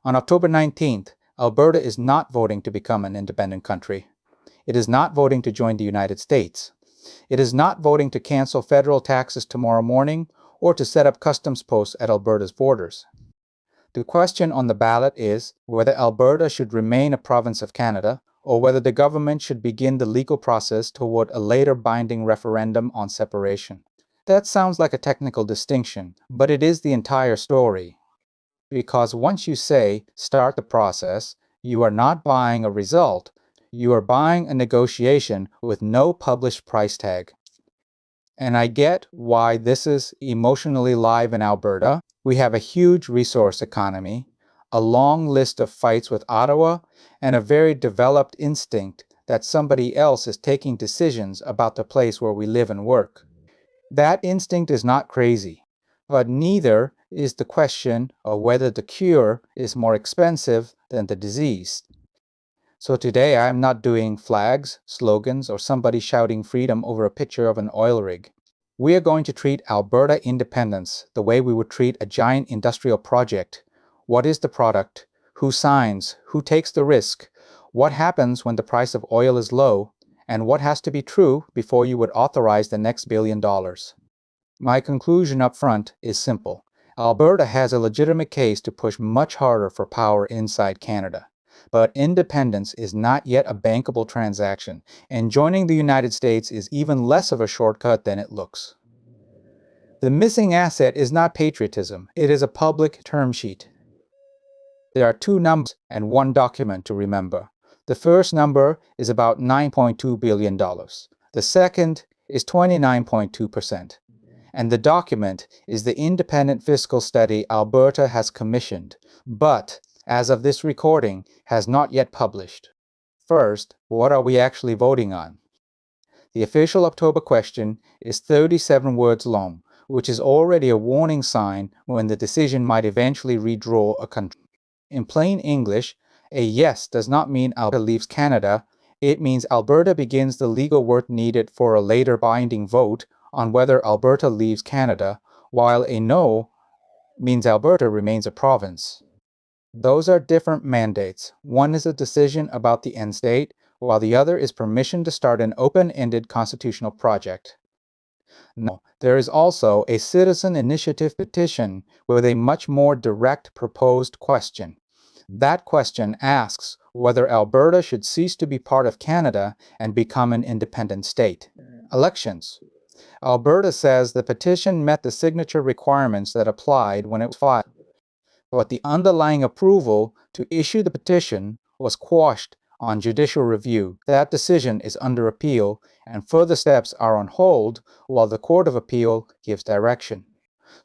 On October 19th, Alberta is not voting to become an independent country. It is not voting to join the United States. It is not voting to cancel federal taxes tomorrow morning or to set up customs posts at Alberta's borders. The question on the ballot is whether Alberta should remain a province of Canada or whether the government should begin the legal process toward a later binding referendum on separation. That sounds like a technical distinction, but it is the entire story. Because once you say, start the process, you are not buying a result, you are buying a negotiation with no published price tag. And I get why this is emotionally live in Alberta. We have a huge resource economy, a long list of fights with Ottawa, and a very developed instinct that somebody else is taking decisions about the place where we live and work. That instinct is not crazy, but neither is the question of whether the cure is more expensive than the disease. So today I am not doing flags, slogans, or somebody shouting freedom over a picture of an oil rig. We are going to treat Alberta independence the way we would treat a giant industrial project. What is the product? Who signs? Who takes the risk? What happens when the price of oil is low? And what has to be true before you would authorize the next $1 billion? My conclusion up front is simple. Alberta has a legitimate case to push much harder for power inside Canada. But independence is not yet a bankable transaction, and joining the United States is even less of a shortcut than it looks. The missing asset is not patriotism, it is a public term sheet. There are 2 numbers and 1 document to remember. The first number is about $9.2 billion. The second is 29.2%. And the document is the independent fiscal study Alberta has commissioned, but as of this recording, has not yet published. First, what are we actually voting on? The official October question is 37 words long, which is already a warning sign when the decision might eventually redraw a country. In plain English, a yes does not mean Alberta leaves Canada, it means Alberta begins the legal work needed for a later binding vote on whether Alberta leaves Canada, while a no means Alberta remains a province. Those are different mandates. One is a decision about the end state, while the other is permission to start an open-ended constitutional project. No, there is also a citizen initiative petition with a much more direct proposed question. That question asks whether Alberta should cease to be part of Canada and become an independent state. Elections. Alberta says the petition met the signature requirements that applied when it was filed. But the underlying approval to issue the petition was quashed on judicial review. That decision is under appeal, and further steps are on hold while the Court of Appeal gives direction.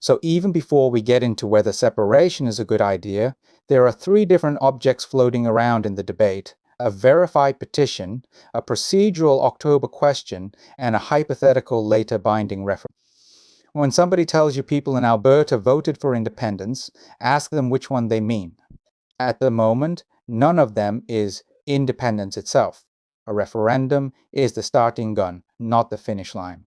So even before we get into whether separation is a good idea, there are 3 different objects floating around in the debate: a verified petition, a procedural October question, and a hypothetical later binding referendum. When somebody tells you people in Alberta voted for independence, ask them which one they mean. At the moment, none of them is independence itself. A referendum is the starting gun, not the finish line.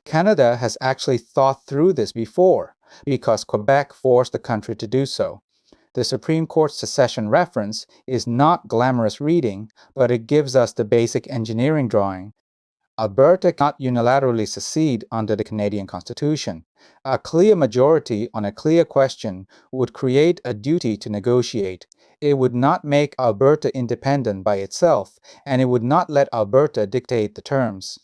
Canada has actually thought through this before, because Quebec forced the country to do so. The Supreme Court's secession reference is not glamorous reading, but it gives us the basic engineering drawing. Alberta cannot unilaterally secede under the Canadian Constitution. A clear majority on a clear question would create a duty to negotiate. It would not make Alberta independent by itself, and it would not let Alberta dictate the terms.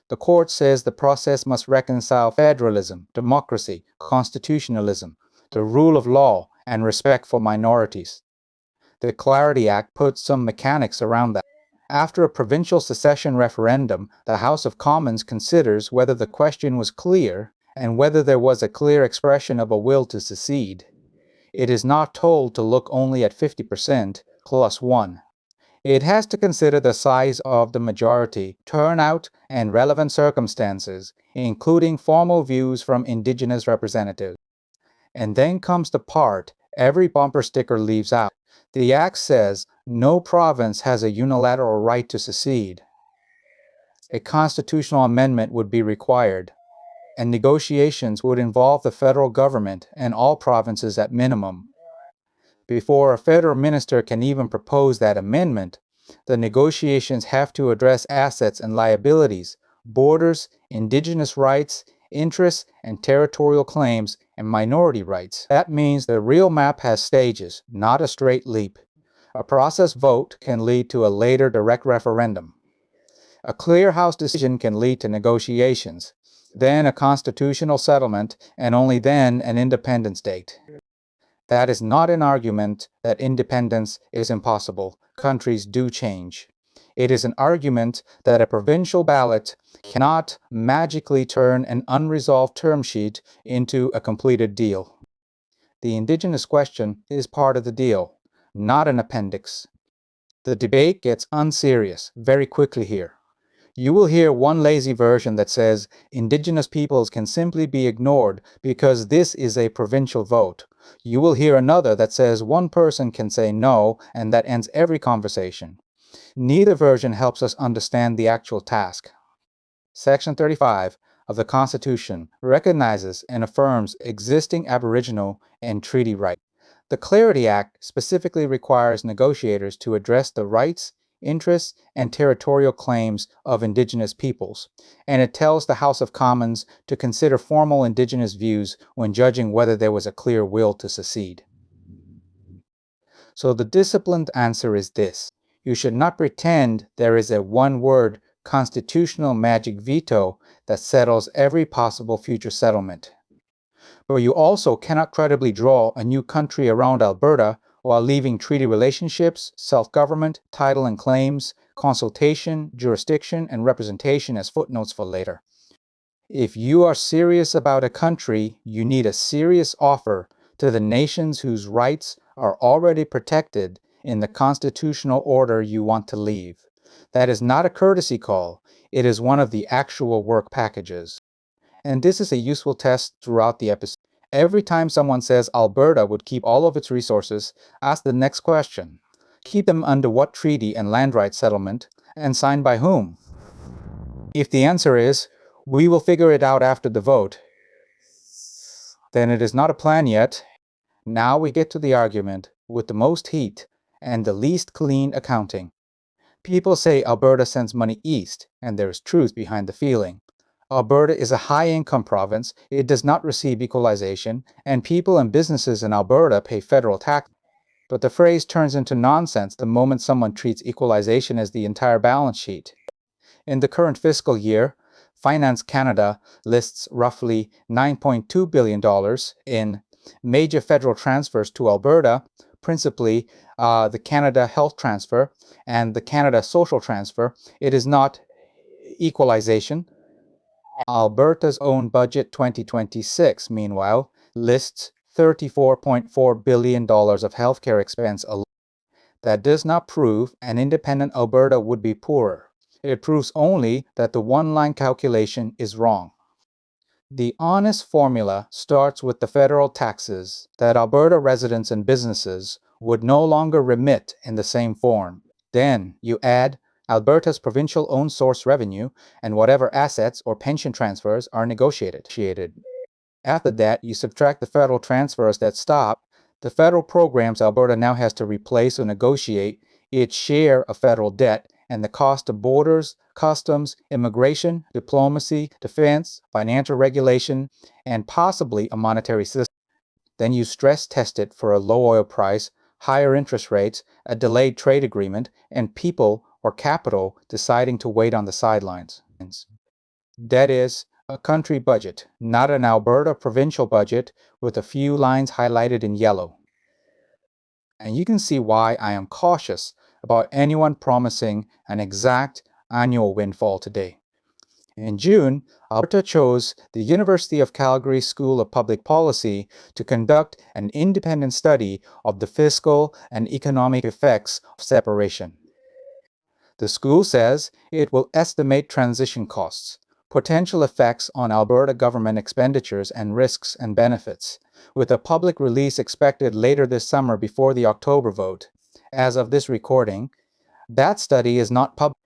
The court says the process must reconcile federalism, democracy, constitutionalism, the rule of law, and respect for minorities. The Clarity Act puts some mechanics around that. After a provincial secession referendum, the House of Commons considers whether the question was clear and whether there was a clear expression of a will to secede. It is not told to look only at 50% plus 1. It has to consider the size of the majority, turnout, and relevant circumstances, including formal views from Indigenous representatives. And then comes the part every bumper sticker leaves out. The Act says no province has a unilateral right to secede. A constitutional amendment would be required, and negotiations would involve the federal government and all provinces at minimum. Before a federal minister can even propose that amendment, the negotiations have to address assets and liabilities, borders, Indigenous rights, interests and territorial claims, and minority rights. That means the real map has stages, not a straight leap. A process vote can lead to a later direct referendum. A clear House decision can lead to negotiations, then a constitutional settlement, and only then an independence date. That is not an argument that independence is impossible. Countries do change. It is an argument that a provincial ballot cannot magically turn an unresolved term sheet into a completed deal. The Indigenous question is part of the deal, not an appendix. The debate gets unserious very quickly here. You will hear one lazy version that says Indigenous peoples can simply be ignored because this is a provincial vote. You will hear another that says one person can say no and that ends every conversation. Neither version helps us understand the actual task. Section 35 of the Constitution recognizes and affirms existing Aboriginal and treaty rights. The Clarity Act specifically requires negotiators to address the rights, interests, and territorial claims of Indigenous peoples, and it tells the House of Commons to consider formal Indigenous views when judging whether there was a clear will to secede. So the disciplined answer is this: you should not pretend there is a one-word constitutional magic veto that settles every possible future settlement. But you also cannot credibly draw a new country around Alberta while leaving treaty relationships, self-government, title and claims, consultation, jurisdiction, and representation as footnotes for later. If you are serious about a country, you need a serious offer to the nations whose rights are already protected in the constitutional order you want to leave. That is not a courtesy call, it is one of the actual work packages. And this is a useful test throughout the episode. Every time someone says Alberta would keep all of its resources, ask the next question. Keep them under what treaty and land rights settlement, and signed by whom? If the answer is, we will figure it out after the vote, then it is not a plan yet. Now we get to the argument with the most heat and the least clean accounting. People say Alberta sends money east, and there is truth behind the feeling. Alberta is a high-income province, it does not receive equalization, and people and businesses in Alberta pay federal tax. But the phrase turns into nonsense the moment someone treats equalization as the entire balance sheet. In the current fiscal year, Finance Canada lists roughly $9.2 billion in major federal transfers to Alberta, principally the Canada Health Transfer and the Canada Social Transfer. It is not equalization. Alberta's own budget 2026, meanwhile, lists $34.4 billion of healthcare expense alone. That does not prove an independent Alberta would be poorer. It proves only that the one-line calculation is wrong. The honest formula starts with the federal taxes that Alberta residents and businesses would no longer remit in the same form. Then you add Alberta's provincial own source revenue and whatever assets or pension transfers are negotiated. After that, you subtract the federal transfers that stop the federal programs Alberta now has to replace or negotiate, its share of federal debt, and the cost of borders, customs, immigration, diplomacy, defense, financial regulation, and possibly a monetary system. Then you stress test it for a low oil price, higher interest rates, a delayed trade agreement, and people or capital deciding to wait on the sidelines. That is, a country budget, not an Alberta provincial budget with a few lines highlighted in yellow. And you can see why I am cautious about anyone promising an exact annual windfall today. In June, Alberta chose the University of Calgary School of Public Policy to conduct an independent study of the fiscal and economic effects of separation. The school says it will estimate transition costs, potential effects on Alberta government expenditures, and risks and benefits, with a public release expected later this summer before the October vote. As of this recording, that study is not public.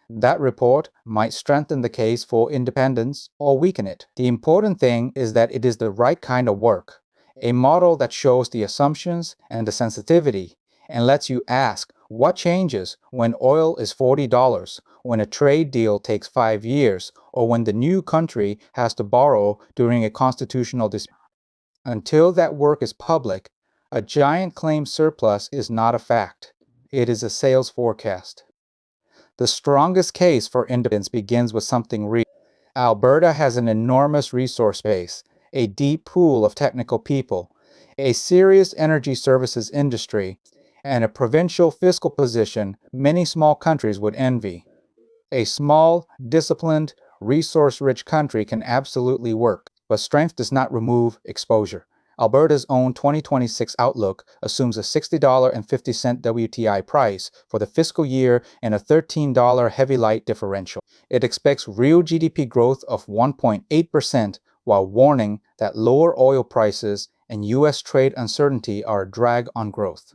That report might strengthen the case for independence or weaken it. The important thing is that it is the right kind of work. A model that shows the assumptions and the sensitivity and lets you ask what changes when oil is $40, when a trade deal takes 5 years, or when the new country has to borrow during a constitutional dispute. Until that work is public, a giant claim surplus is not a fact. It is a sales forecast. The strongest case for independence begins with something real. Alberta has an enormous resource base, a deep pool of technical people, a serious energy services industry, and a provincial fiscal position many small countries would envy. A small, disciplined, resource-rich country can absolutely work, but strength does not remove exposure. Alberta's own 2026 outlook assumes a $60.50 WTI price for the fiscal year and a $13 heavy light differential. It expects real GDP growth of 1.8% while warning that lower oil prices and U.S. trade uncertainty are a drag on growth.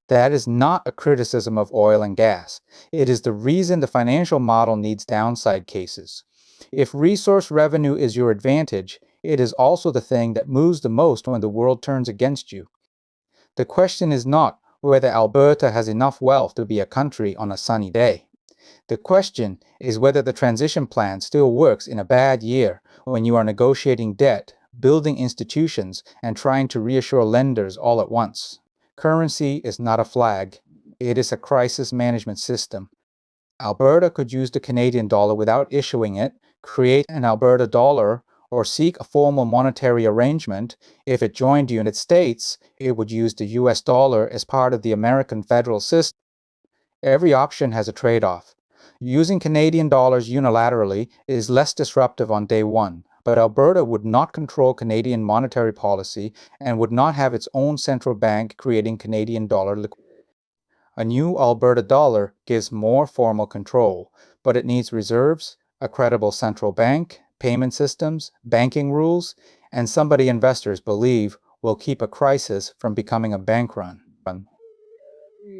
That is not a criticism of oil and gas. It is the reason the financial model needs downside cases. If resource revenue is your advantage, it is also the thing that moves the most when the world turns against you. The question is not whether Alberta has enough wealth to be a country on a sunny day. The question is whether the transition plan still works in a bad year when you are negotiating debt, building institutions, and trying to reassure lenders all at once. Currency is not a flag. It is a crisis management system. Alberta could use the Canadian dollar without issuing it, create an Alberta dollar, or seek a formal monetary arrangement. If it joined the United States, it would use the US dollar as part of the American federal system. Every option has a trade-off. Using Canadian dollars unilaterally is less disruptive on day one, but Alberta would not control Canadian monetary policy and would not have its own central bank creating Canadian dollar liquidity. A new Alberta dollar gives more formal control, but it needs reserves, a credible central bank, payment systems, banking rules, and somebody investors believe will keep a crisis from becoming a bank run.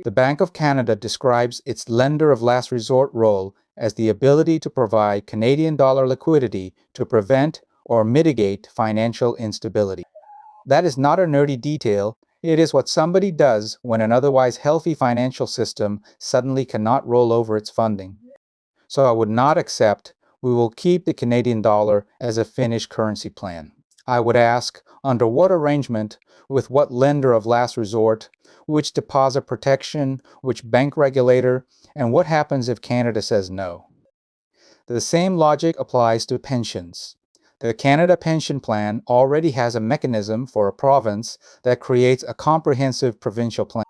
The Bank of Canada describes its lender of last resort role as the ability to provide Canadian dollar liquidity to prevent or mitigate financial instability. That is not a nerdy detail. It is what somebody does when an otherwise healthy financial system suddenly cannot roll over its funding. So I would not accept we will keep the Canadian dollar as a finished currency plan. I would ask, under what arrangement, with what lender of last resort, which deposit protection, which bank regulator, and what happens if Canada says no? The same logic applies to pensions. The Canada Pension Plan already has a mechanism for a province that creates a comprehensive provincial plan.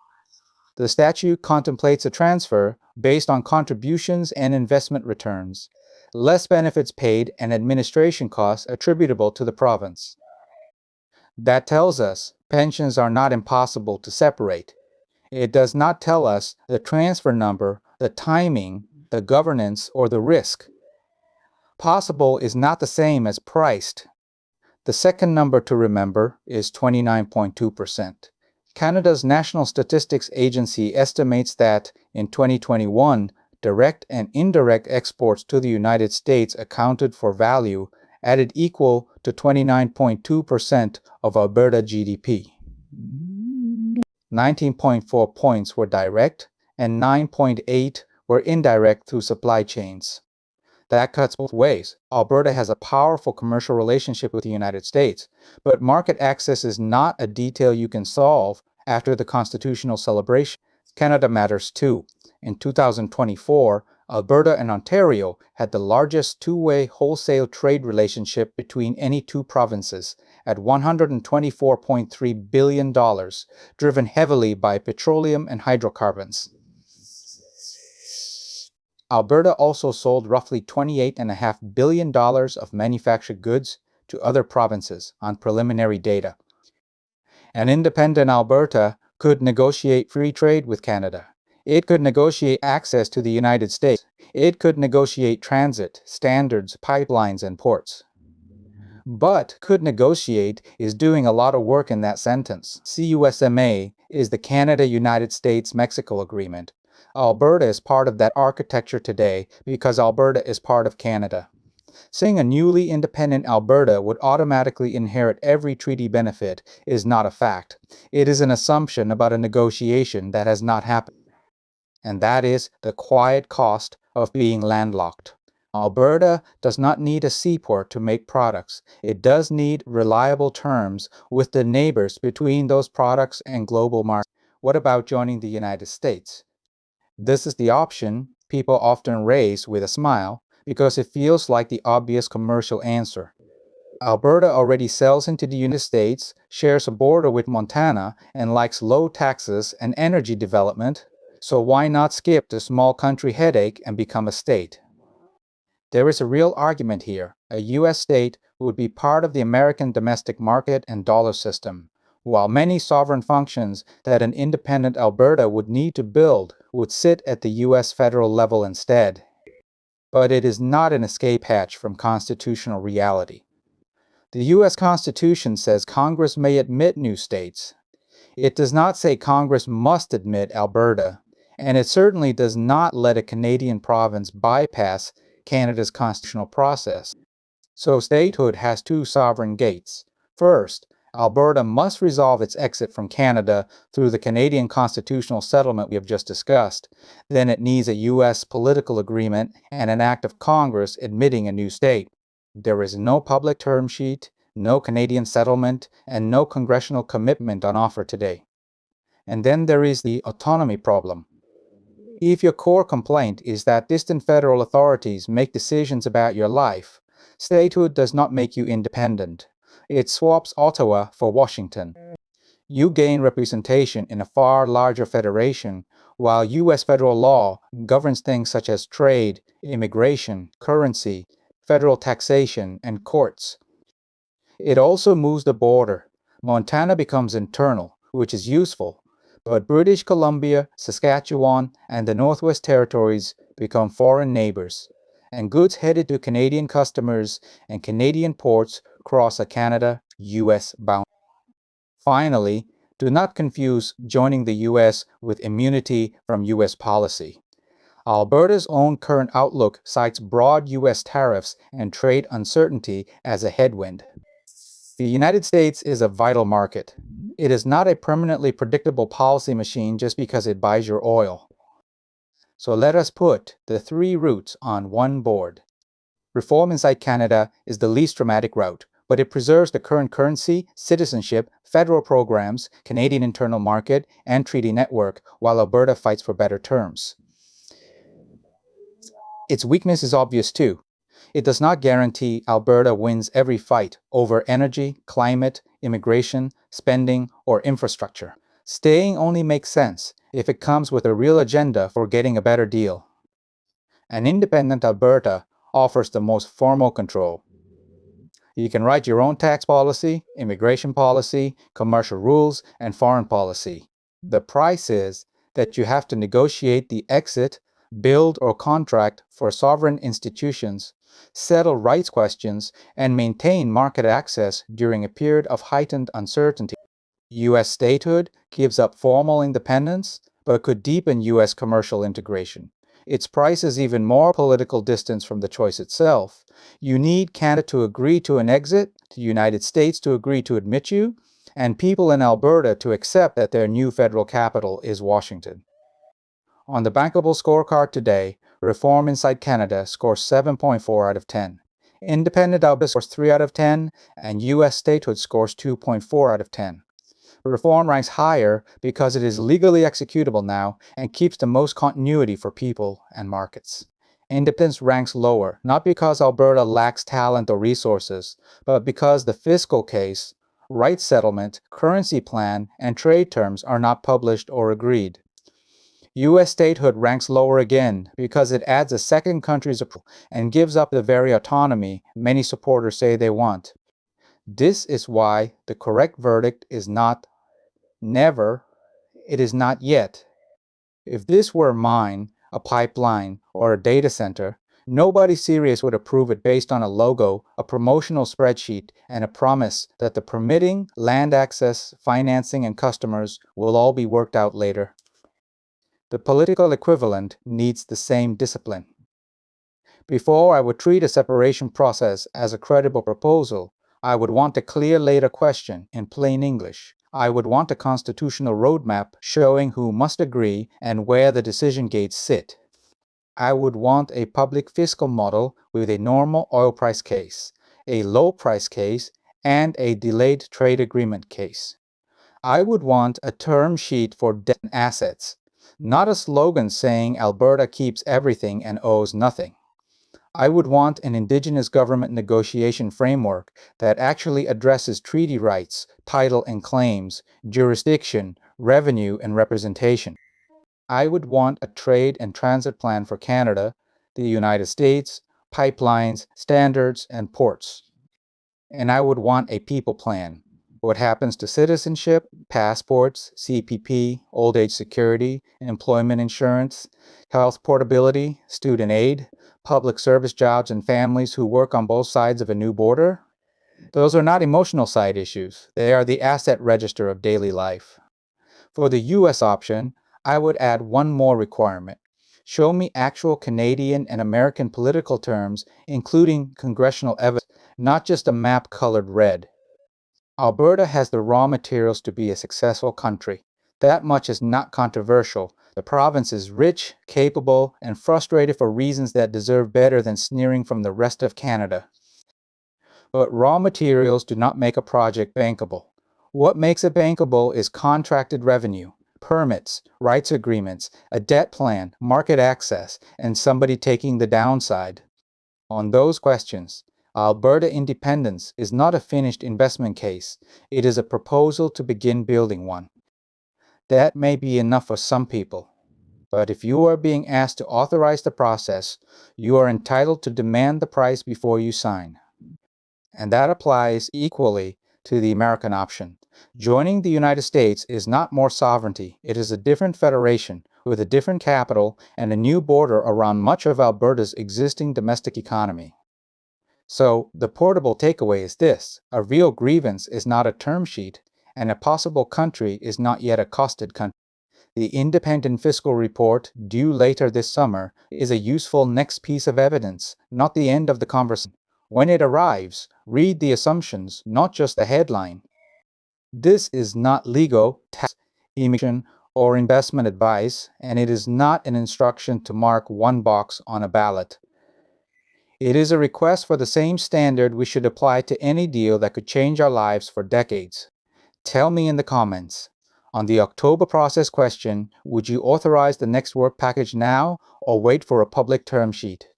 The statute contemplates a transfer based on contributions and investment returns, less benefits paid and administration costs attributable to the province. That tells us pensions are not impossible to separate. It does not tell us the transfer number, the timing, the governance, or the risk. Possible is not the same as priced. The second number to remember is 29.2%. Canada's National Statistics Agency estimates that in 2021, direct and indirect exports to the United States accounted for value added equal to 29.2% of Alberta GDP. 19.4 points were direct and 9.8 were indirect through supply chains. That cuts both ways. Alberta has a powerful commercial relationship with the United States, but market access is not a detail you can solve after the constitutional celebration. Canada matters too. In 2024, Alberta and Ontario had the largest two-way wholesale trade relationship between any two provinces at $124.3 billion, driven heavily by petroleum and hydrocarbons. Alberta also sold roughly $28.5 billion of manufactured goods to other provinces on preliminary data. An independent Alberta could negotiate free trade with Canada. It could negotiate access to the United States. It could negotiate transit, standards, pipelines, and ports. But could negotiate is doing a lot of work in that sentence. CUSMA is the Canada-United States-Mexico Agreement. Alberta is part of that architecture today because Alberta is part of Canada. Saying a newly independent Alberta would automatically inherit every treaty benefit is not a fact. It is an assumption about a negotiation that has not happened. And that is the quiet cost of being landlocked. Alberta does not need a seaport to make products. It does need reliable terms with the neighbors between those products and global markets. What about joining the United States? This is the option people often raise with a smile because it feels like the obvious commercial answer. Alberta already sells into the United States, shares a border with Montana, and likes low taxes and energy development, so why not skip the small country headache and become a state? There is a real argument here. A U.S. state would be part of the American domestic market and dollar system, while many sovereign functions that an independent Alberta would need to build would sit at the U.S. federal level instead. But it is not an escape hatch from constitutional reality. The U.S. Constitution says Congress may admit new states. It does not say Congress must admit Alberta, and it certainly does not let a Canadian province bypass Canada's constitutional process. So statehood has two sovereign gates. First, Alberta must resolve its exit from Canada through the Canadian constitutional settlement we have just discussed. Then it needs a U.S. political agreement and an act of Congress admitting a new state. There is no public term sheet, no Canadian settlement, and no congressional commitment on offer today. And then there is the autonomy problem. If your core complaint is that distant federal authorities make decisions about your life, statehood does not make you independent. It swaps Ottawa for Washington. You gain representation in a far larger federation, while U.S. federal law governs things such as trade, immigration, currency, federal taxation, and courts. It also moves the border. Montana becomes internal, which is useful, but British Columbia, Saskatchewan, and the Northwest Territories become foreign neighbors, and goods headed to Canadian customers and Canadian ports cross a Canada-US boundary. Finally, do not confuse joining the U.S. with immunity from U.S. policy. Alberta's own current outlook cites broad U.S. tariffs and trade uncertainty as a headwind. The United States is a vital market. It is not a permanently predictable policy machine just because it buys your oil. So let us put the three routes on one board. Reform inside Canada is the least dramatic route, but it preserves the current currency, citizenship, federal programs, Canadian internal market, and treaty network, while Alberta fights for better terms. Its weakness is obvious too. It does not guarantee Alberta wins every fight over energy, climate, immigration, spending, or infrastructure. Staying only makes sense if it comes with a real agenda for getting a better deal. An independent Alberta offers the most formal control. You can write your own tax policy, immigration policy, commercial rules, and foreign policy. The price is that you have to negotiate the exit, build or contract for sovereign institutions, settle rights questions, and maintain market access during a period of heightened uncertainty. U.S. statehood gives up formal independence, but could deepen U.S. commercial integration. Its price is even more political distance from the choice itself. You need Canada to agree to an exit, the United States to agree to admit you, and people in Alberta to accept that their new federal capital is Washington. On the Bankable scorecard today, Reform Inside Canada scores 7.4 out of 10. Independent Alberta scores 3 out of 10, and U.S. statehood scores 2.4 out of 10. Reform ranks higher because it is legally executable now and keeps the most continuity for people and markets. Independence ranks lower, not because Alberta lacks talent or resources, but because the fiscal case, rights settlement, currency plan, and trade terms are not published or agreed. U.S. statehood ranks lower again because it adds a second country's approval and gives up the very autonomy many supporters say they want. This is why the correct verdict is not never, it is not yet. If this were mine, a pipeline, or a data center, nobody serious would approve it based on a logo, a promotional spreadsheet, and a promise that the permitting, land access, financing, and customers will all be worked out later. The political equivalent needs the same discipline. Before I would treat a separation process as a credible proposal, I would want a clear later question in plain English. I would want a constitutional roadmap showing who must agree and where the decision gates sit. I would want a public fiscal model with a normal oil price case, a low price case, and a delayed trade agreement case. I would want a term sheet for debt and assets, not a slogan saying Alberta keeps everything and owes nothing. I would want an Indigenous government negotiation framework that actually addresses treaty rights, title and claims, jurisdiction, revenue, and representation. I would want a trade and transit plan for Canada, the United States, pipelines, standards, and ports. And I would want a people plan. What happens to citizenship, passports, CPP, old age security, employment insurance, health portability, student aid, public service jobs, and families who work on both sides of a new border? Those are not emotional side issues. They are the asset register of daily life. For the US option, I would add one more requirement. Show me actual Canadian and American political terms, including congressional evidence, not just a map colored red. Alberta has the raw materials to be a successful country. That much is not controversial. The province is rich, capable, and frustrated for reasons that deserve better than sneering from the rest of Canada. But raw materials do not make a project bankable. What makes it bankable is contracted revenue, permits, rights agreements, a debt plan, market access, and somebody taking the downside. On those questions, Alberta independence is not a finished investment case. It is a proposal to begin building one. That may be enough for some people. But if you are being asked to authorize the process, you are entitled to demand the price before you sign. And that applies equally to the American option. Joining the United States is not more sovereignty. It is a different federation with a different capital and a new border around much of Alberta's existing domestic economy. So the portable takeaway is this: a real grievance is not a term sheet, and a possible country is not yet a costed country. The independent fiscal report, due later this summer, is a useful next piece of evidence, not the end of the conversation. When it arrives, read the assumptions, not just the headline. This is not legal, tax, immigration, or investment advice, and it is not an instruction to mark one box on a ballot. It is a request for the same standard we should apply to any deal that could change our lives for decades. Tell me in the comments. On the October process question, would you authorize the next work package now or wait for a public term sheet?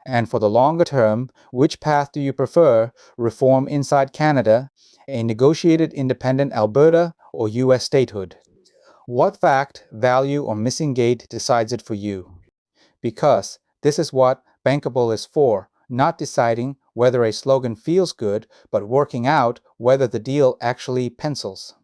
And for the longer term, which path do you prefer, reform inside Canada, a negotiated independent Alberta, or US statehood? What fact, value, or missing gate decides it for you? Because this is what Bankable is for, not deciding whether a slogan feels good, but working out whether the deal actually pencils.